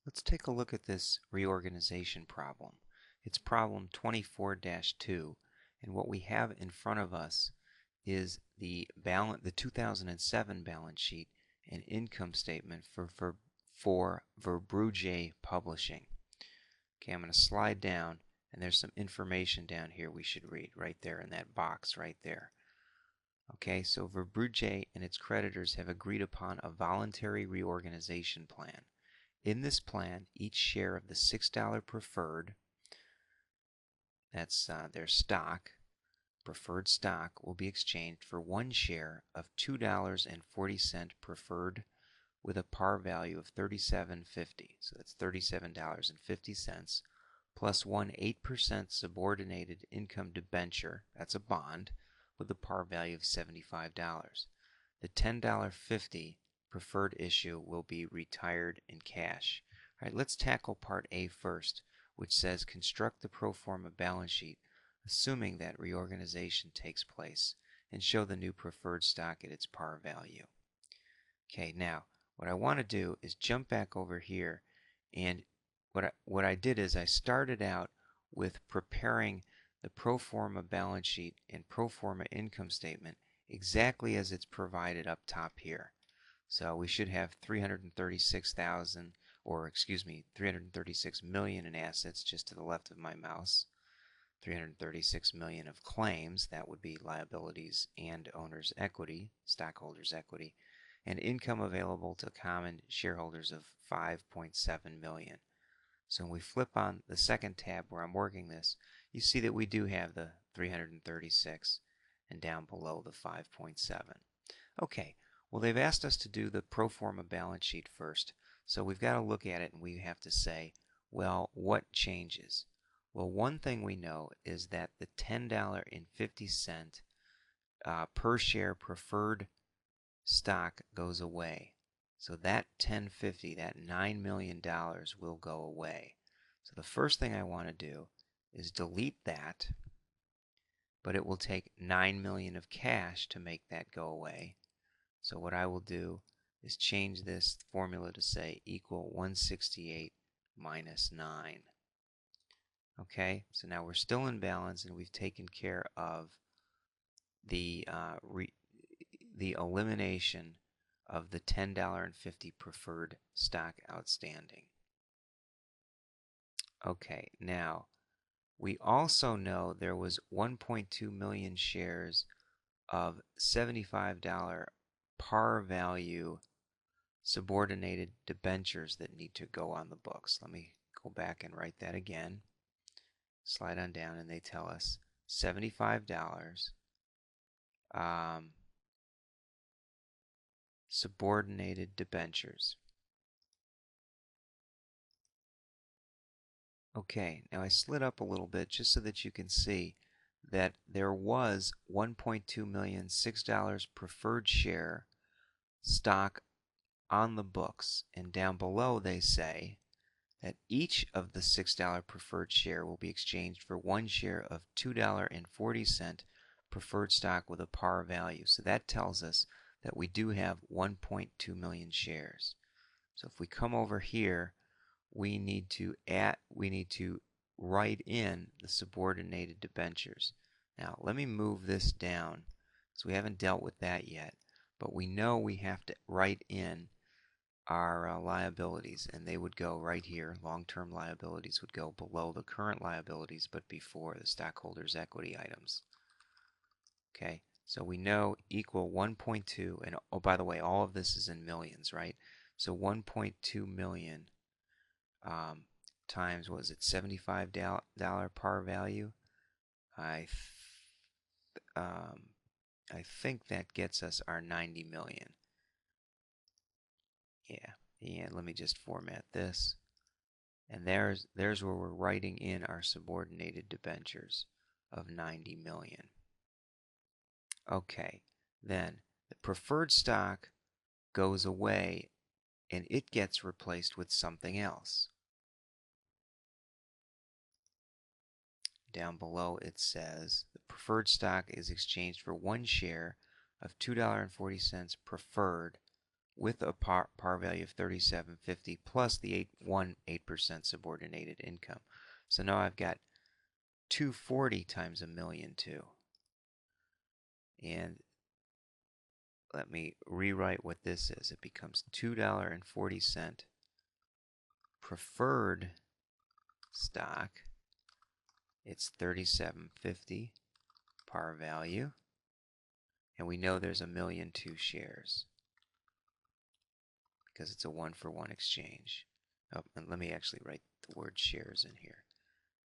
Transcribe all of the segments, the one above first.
Let's take a look at this reorganization problem. It's problem 24-2, and what we have in front of us is the 2007 balance sheet and income statement for Verbrugge Publishing. Okay, I'm going to slide down, and there's some information down here we should read right there in that box right there. Okay, so Verbrugge and its creditors have agreed upon a voluntary reorganization plan. In this plan, each share of the $6 preferred, that's their stock, preferred stock, will be exchanged for one share of $2.40 preferred with a par value of $37.50. So that's $37.50 plus one 8% subordinated income debenture, that's a bond, with a par value of $75. The $10.50 preferred issue will be retired in cash. All right, let's tackle part A first, which says construct the pro forma balance sheet assuming that reorganization takes place and show the new preferred stock at its par value. Okay, now what I want to do is jump back over here, and what I did is I started out with preparing the pro forma balance sheet and pro forma income statement exactly as it's provided up top here. So we should have 336,000, or excuse me, 336 million in assets just to the left of my mouse. 336 million of claims, that would be liabilities and owner's equity, stockholders' equity, and income available to common shareholders of 5.7 million. So when we flip on the second tab where I'm working this, you see that we do have the 336 and down below the 5.7. Okay, well they've asked us to do the pro forma balance sheet first, so we've got to look at it and we have to say, well, what changes? Well, one thing we know is that the $10.50 per share preferred stock goes away. So that $10.50, that $9 million will go away. So the first thing I want to do is delete that, but it will take $9 million of cash to make that go away. So what I will do is change this formula to say equal 168 minus 9. Okay, so now we're still in balance and we've taken care of the elimination of the $10.50 preferred stock outstanding. Okay, now we also know there was 1.2 million shares of $75 par value subordinated debentures that need to go on the books. Let me go back and write that again. Slide on down and they tell us $75 subordinated debentures. Okay, now I slid up a little bit just so that you can see that there was 1.2 million $6 preferred share stock on the books, and down below they say that each of the $6 preferred share will be exchanged for one share of $2.40 preferred stock with a par value. So that tells us that we do have 1.2 million shares. So if we come over here, we need to write in the subordinated debentures. Now let me move this down, so we haven't dealt with that yet, but we know we have to write in our liabilities, and they would go right here. Long-term liabilities would go below the current liabilities but before the stockholders' equity items. Okay, so we know equal 1.2, and oh, by the way, all of this is in millions, right? So 1.2 million times, was it $75 par value? I think that gets us our 90 million. Yeah, let me just format this. And there's where we're writing in our subordinated debentures of 90 million. Okay, then the preferred stock goes away and it gets replaced with something else. Down below it says the preferred stock is exchanged for one share of $2.40 preferred with a par value of 37.50 plus the 8% subordinated income. So now I've got 240 times $1,000,002. And let me rewrite what this is. It becomes $2.40 preferred stock. It's 37.50 par value. And we know there's 1,000,002 shares because it's a 1-for-1 exchange. Oh, and let me actually write the word shares in here.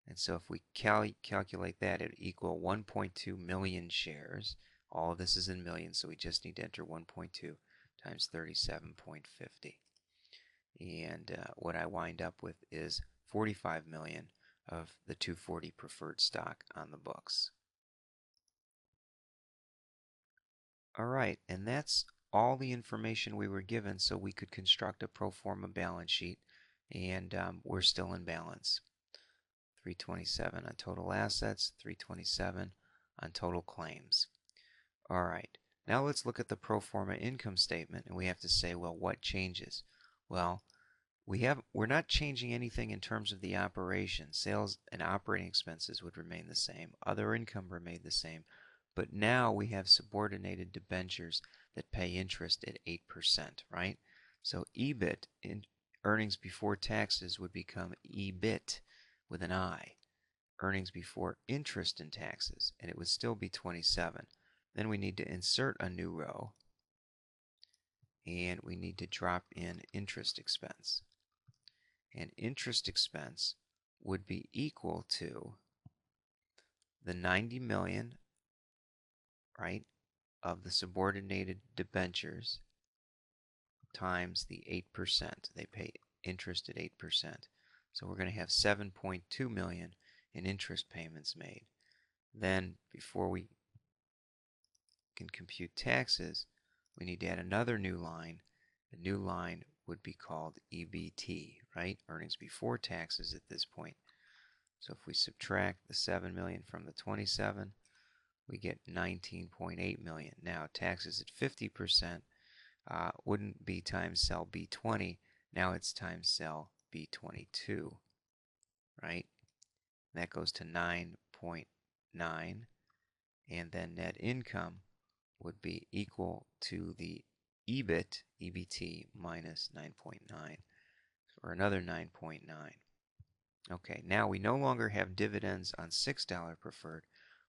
And so if we calculate that, it would equal 1.2 million shares. All of this is in millions, so we just need to enter 1.2 times 37.50. And what I wind up with is 45 million of the 240 preferred stock on the books. All right, and that's all the information we were given so we could construct a pro forma balance sheet, and we're still in balance. 327 on total assets, 327 on total claims. All right, now let's look at the pro forma income statement, and we have to say, well, what changes? Well, we're not changing anything in terms of the operation. Sales and operating expenses would remain the same. Other income remained the same. But now we have subordinated debentures that pay interest at 8%, right? So EBIT, in earnings before taxes, would become EBIT with an I. Earnings before interest and taxes, and it would still be 27. Then we need to insert a new row, and we need to drop in interest expense. And interest expense would be equal to the 90 million, right, of the subordinated debentures times the 8%. They pay interest at 8%. So we're going to have 7.2 million in interest payments made. Then before we can compute taxes, we need to add another new line. The new line would be called EBT, right? Earnings before taxes at this point. So if we subtract the 7 million from the 27, we get 19.8 million. Now taxes at 50% wouldn't be times cell B20. Now it's times cell B22, right? That goes to 9.9, and then net income would be equal to the EBT minus 9.9, or another 9.9. Okay, now we no longer have dividends on $6 preferred.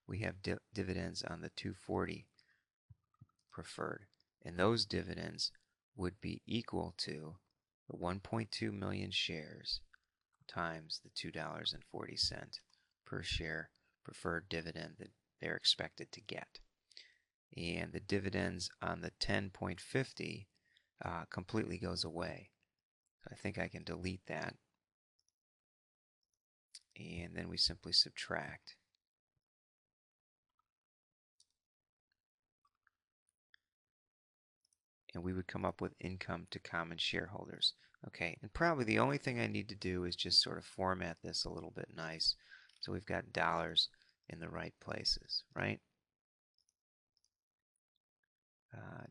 We have dividends on the 240 preferred, and those dividends would be equal to the 1.2 million shares times the $2.40 per share preferred dividend that they're expected to get. And the dividends on the 10.50 completely goes away. So I think I can delete that. And then we simply subtract. And we would come up with income to common shareholders. Okay, and probably the only thing I need to do is just sort of format this a little bit nice so we've got dollars in the right places, right?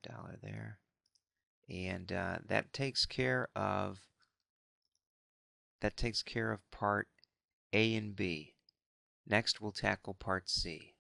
Dollar there. And that takes care of part A and B. Next we'll tackle part C.